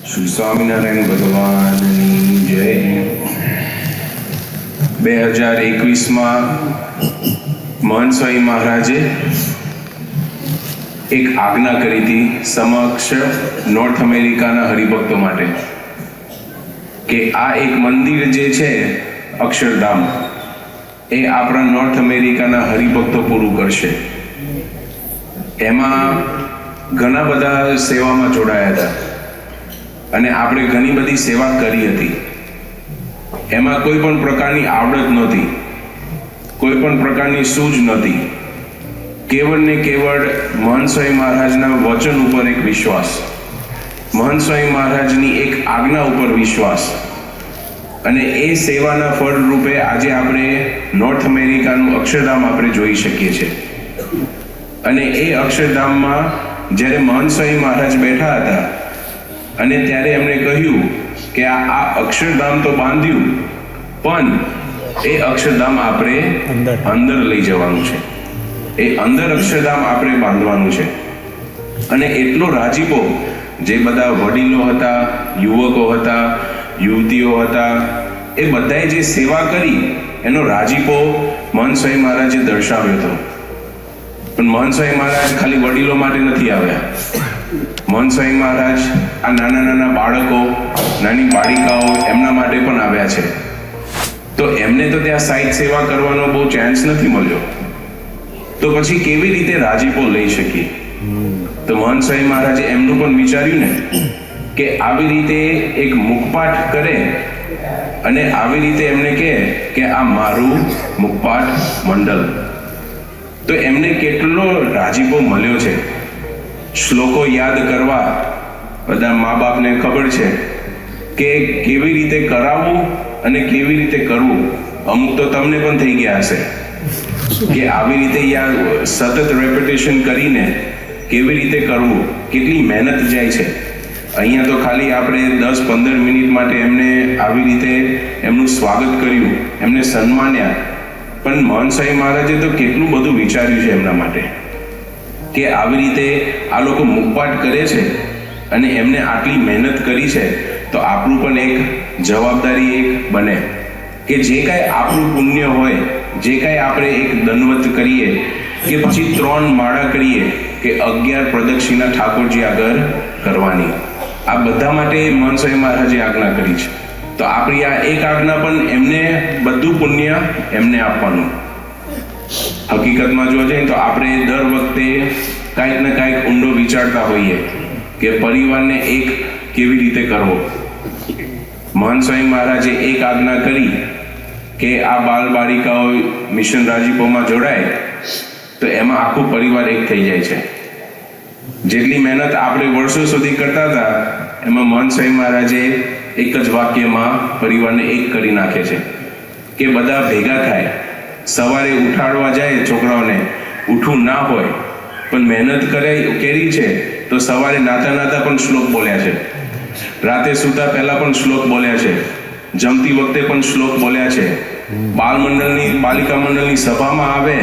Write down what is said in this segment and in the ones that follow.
શ્રી સ્વામિનારાયણ ભગવાનની જય. 2021માં મહંત સ્વામી મહારાજે એક આજ્ઞા કરી હતી સમક્ષ નોર્થ અમેરિકાના હરિભક્તો માટે કે આ એક મંદિર જે છે અક્ષરધામ એ આપણા નોર્થ અમેરિકાના હરિભક્તો પૂરું કરશે. એમાં ઘણા બધા સેવામાં જોડાયા હતા અને આપણે ઘણી બધી સેવા કરી હતી. એમાં કોઈ પણ પ્રકારની આવડત નહોતી, કોઈ પણ પ્રકારની સૂઝ નહોતી. કેવળ ને કેવળ મહંત સ્વામી મહારાજના વચન ઉપર એક વિશ્વાસ, મહંત સ્વામી મહારાજની એક આજ્ઞા ઉપર વિશ્વાસ, અને એ સેવાના ફળ રૂપે આજે આપણે નોર્થ અમેરિકાનું અક્ષરધામ આપણે જોઈ શકીએ છીએ. અને એ અક્ષરધામમાં જ્યારે મહંત સ્વામી મહારાજ બેઠા હતા અને ત્યારે એમણે કહ્યું કે આ અક્ષરધામ તો બાંધ્યું, પણ એ અક્ષરધામ આપણે અંદર લઈ જવાનું છે. એ અંદર અક્ષરધામ આપણે બાંધવાનું છે. અને એટલો રાજીપો જે બધા વડીલો હતા, યુવકો હતા, યુવતીઓ હતા, એ બધાએ જે સેવા કરી એનો રાજીપો મહંત સ્વામી મહારાજે દર્શાવ્યો હતો. પણ મહંત સ્વામી મહારાજ ખાલી વડીલો માટે નથી આવ્યા. મહંત સ્વામી મહારાજ આ નાના નાના બાળકો, નાની બાળિકાઓ એમના માટે પણ આવ્યા છે. તો એમને તો ત્યાં સાહિત્ય સેવા કરવાનો બહુ ચાન્સ નથી મળ્યો, તો પછી કેવી રીતે રાજીપો લઈ શકીએ? તો મહંત સ્વામી મહારાજે એમનું પણ વિચાર્યું ને કે આવી રીતે એક મુખપાઠ કરે અને આવી રીતે એમને કહે કે આ મારું મુખપાઠ મંડળ. તો એમને કેટલો રાજીપો મળ્યો છે. શ્લોકો યાદ કરવા બધા મા બાપને ખબર છે કે કેવી રીતે કરાવવું અને કેવી રીતે કરવું. અમુક તો તમને પણ થઈ ગયા હશે કે આવી રીતે સતત રેપિટેશન કરીને કેવી રીતે કરવું, કેટલી મહેનત જાય છે. અહીંયા તો ખાલી આપણે 10-15 મિનિટ માટે એમને આવી રીતે એમનું સ્વાગત કર્યું, એમને સન્માન્યા. પણ મહંત સ્વામી મહારાજે તો કેટલું બધું વિચાર્યું છે એમના માટે કે આવી રીતે આ લોકો મુખપાઠ કરે છે અને એમને આટલી મહેનત કરી છે, તો આપણું પણ એક જવાબદારી એક બને કે જે કાંઈ આપણું પુણ્ય હોય, જે કાંઈ આપણે એક દંડવત કરીએ કે પછી 3 માળા કરીએ કે 11 પ્રદક્ષિણા ઠાકોરજી આગળ કરવાની, આ બધા માટે મહંત સ્વામી મહારાજે આજ્ઞા કરી છે. તો આપણી આ એક આજ્ઞા પણ એમને બધું પુણ્ય એમને આપવાનું. હકીકતમાં જોવા જઈએ તો આપણે દર વખતે કાંઈક ને કાંઈક ઊંડો વિચારતા હોઈએ કે પરિવારને એક કેવી રીતે કરવો. મહંત સ્વામી મહારાજે એક આજ્ઞા કરી કે આ બાલ બાલિકાઓ મિશન રાજીપોમાં જોડાય તો એમાં આખું પરિવાર એક થઈ જાય છે. જેટલી મહેનત આપણે વર્ષો સુધી કરતા હતા એમાં મહંત સ્વામી મહારાજે એક જ વાક્યમાં પરિવારને એક કરી નાખે છે કે બધા ભેગા થાય. સવારે ઉઠાડવા જાય છોકરાઓને, ઉઠવું ના હોય પણ મહેનત કરી છે તો સવારે નાતા નાતા પણ શ્લોક બોલ્યા છે, રાતે સૂતા પહેલા પણ શ્લોક બોલ્યા છે, જમતી વખતે પણ શ્લોક બોલ્યા છે. બાલિકા મંડળની સભામાં આવે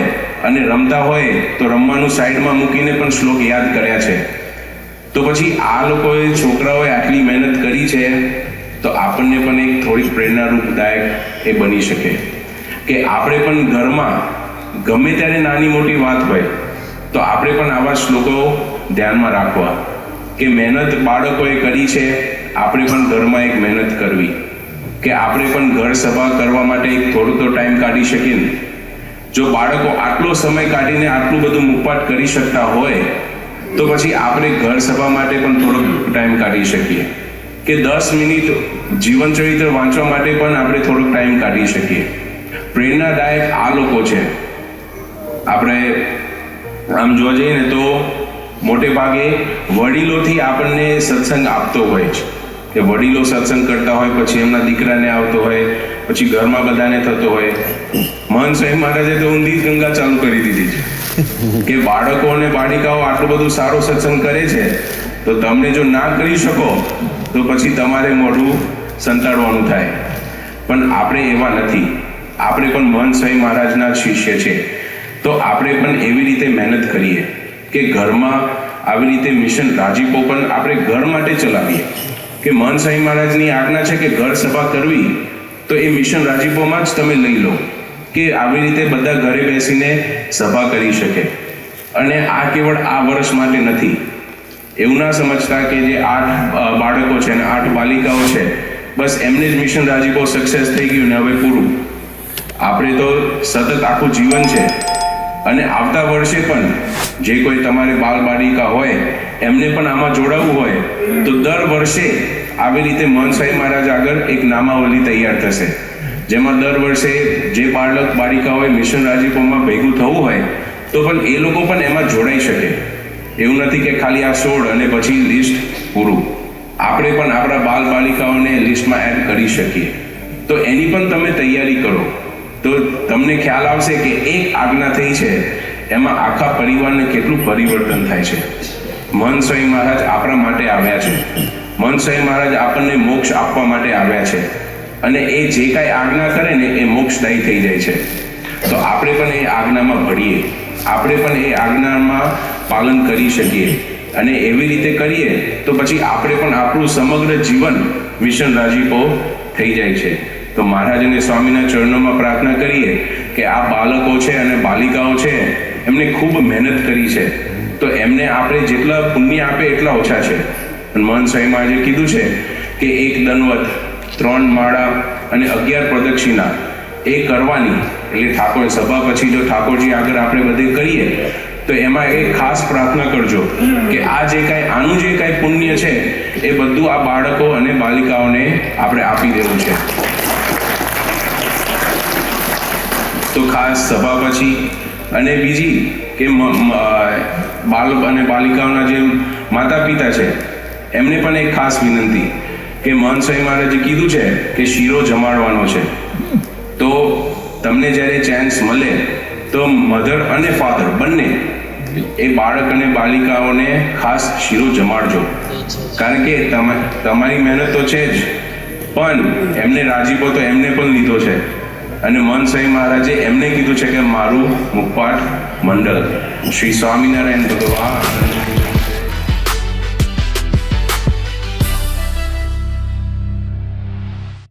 અને રમતા હોય તો રમવાનું સાઈડમાં મૂકીને પણ શ્લોક યાદ કર્યા છે. તો પછી આ લોકોએ, છોકરાઓએ આટલી મહેનત કરી છે તો આપણને પણ એક થોડીક પ્રેરણારૂપદાયક એ બની શકે કે આપણે પણ ઘરમાં ગમે ત્યારે નાની મોટી વાત હોય તો આપણે પણ આવા શ્લોકો ધ્યાનમાં રાખવા કે મહેનત બાળકોએ કરી છે, આપણે પણ ઘરમાં એક મહેનત કરવી કે આપણે પણ ઘર સભા કરવા માટે એક થોડો તો ટાઈમ કાઢી શકીએ ને. જો બાળકો આટલો સમય કાઢીને આટલું બધું મુખપાઠ કરી શકતા હોય તો પછી આપણે ઘર સભા માટે પણ થોડોક ટાઈમ કાઢી શકીએ કે 10 મિનિટ જીવન ચરિત્ર વાંચવા માટે પણ આપણે થોડોક ટાઈમ કાઢી શકીએ. પ્રેરણાદાયક આ લોકો છે. આપણે આમ જોવા જઈએ ને તો મોટે ભાગે વડીલોથી આપણને સત્સંગ આપતો હોય છે કે વડીલો સત્સંગ કરતા હોય, પછી એમના દીકરાને આવતો હોય, પછી ઘરમાં બધાને થતો હોય. મહંત સ્વામી મહારાજે તો ઊંધી ગંગા ચાલુ કરી દીધી છે કે બાળકો અને બાળિકાઓ આટલું બધું સારો સત્સંગ કરે છે તો તમને જો ના કરી શકો તો પછી તમારે મોઢું સંતાડવાનું થાય. પણ આપણે એવા નથી. આપણે પણ મહંત સ્વામી મહારાજના શિષ્ય છે તો આપણે પણ એવી રીતે મહેનત કરીએ કે ઘરમાં આવી રીતે મિશન રાજીપો પણ આપણે ઘર માટે ચલાવીએ કે મહંત સ્વામી મહારાજની આજ્ઞા છે કે ઘર સભા કરવી તો એ મિશન રાજીપોમાં જ તમે લઈ લો કે આવી રીતે બધા ઘરે બેસીને સભા કરી શકે. અને આ કેવળ આ વર્ષ માટે નથી. એવું ના સમજતા કે જે 8 બાળકો છે અને 8 બાલિકાઓ છે બસ એમને જ મિશન રાજીપો સક્સેસ થઈ ગયું ને હવે પૂરું. આપણે તો સતત આખું જીવન છે અને આવતા વર્ષે પણ જે કોઈ તમારે બાલ બાલિકા હોય એમને પણ આમાં જોડાવવું હોય તો દર વર્ષે આવી રીતે મહંત સ્વામી મહારાજ આગળ એક નામાવલી તૈયાર થશે, જેમાં દર વર્ષે જે બાળક બાલિકાઓએ મિશન રાજીપોમાં ભેગું થવું હોય તો પણ એ લોકો પણ એમાં જોડાઈ શકે. એવું નથી કે ખાલી આ 16 અને પછી લિસ્ટ પૂરું. આપણે પણ આપણા બાલ બાલિકાઓને લિસ્ટમાં એડ કરી શકીએ. તો એની પણ તમે તૈયારી કરો તો તમને ખ્યાલ આવશે કે એક આજ્ઞા થઈ છે એમાં આખા પરિવારને કેટલું પરિવર્તન થાય છે. મહંત સ્વામી મહારાજ આપણા માટે આવ્યા છે. મહંત સ્વામી મહારાજ આપણને મોક્ષ આપવા માટે આવ્યા છે અને એ જે કાંઈ આજ્ઞા કરે ને એ મોક્ષદાયી થઈ જાય છે. તો આપણે પણ એ આજ્ઞામાં ભળીએ, આપણે પણ એ આજ્ઞામાં પાલન કરી શકીએ અને એવી રીતે કરીએ તો પછી આપણે પણ આપણું સમગ્ર જીવન મિશન રાજીપો થઈ જાય છે. તો મહારાજ અને સ્વામીના ચરણોમાં પ્રાર્થના કરીએ કે આ બાળકો છે અને બાલિકાઓ છે એમને ખૂબ મહેનત કરી છે તો એમને આપણે જેટલા પુણ્ય આપે એટલા ઓછા છે. અને મહંત સ્વામી મહારાજે કીધું છે કે 1 દંડવત 3 માળા અને 11 પ્રદક્ષિણા એ કરવાની. એટલે ઠાકોર સભા પછી જો ઠાકોરજી આગળ આપણે બધે કરીએ તો એમાં એક ખાસ પ્રાર્થના કરજો કે આ જે કાંઈ આનું જે કાંઈ પુણ્ય છે એ બધું આ બાળકો અને બાલિકાઓને આપણે આપી દેવું છે. તો ખાસ સભા પછી અને બીજી કે બાળ અને બાલિકાઓના જે માતા પિતા છે એમને પણ એક ખાસ વિનંતી કે મહંત સ્વામી મહારાજે કીધું છે કે શીરો જમાડવાનો છે. તો તમને જ્યારે ચાન્સ મળે તો મધર અને ફાધર બંને એ બાળક અને બાલિકાઓને ખાસ શીરો જમાડજો. કારણ કે તમારી મહેનત તો છે જ પણ એમને રાજીપો તો એમને પણ લીધો છે અને મહંત સ્વામી મહારાજે એમને કીધું છે કે મારું મુખપાઠ મંડળ. શ્રી સ્વામિનારાયણ ભગવાન.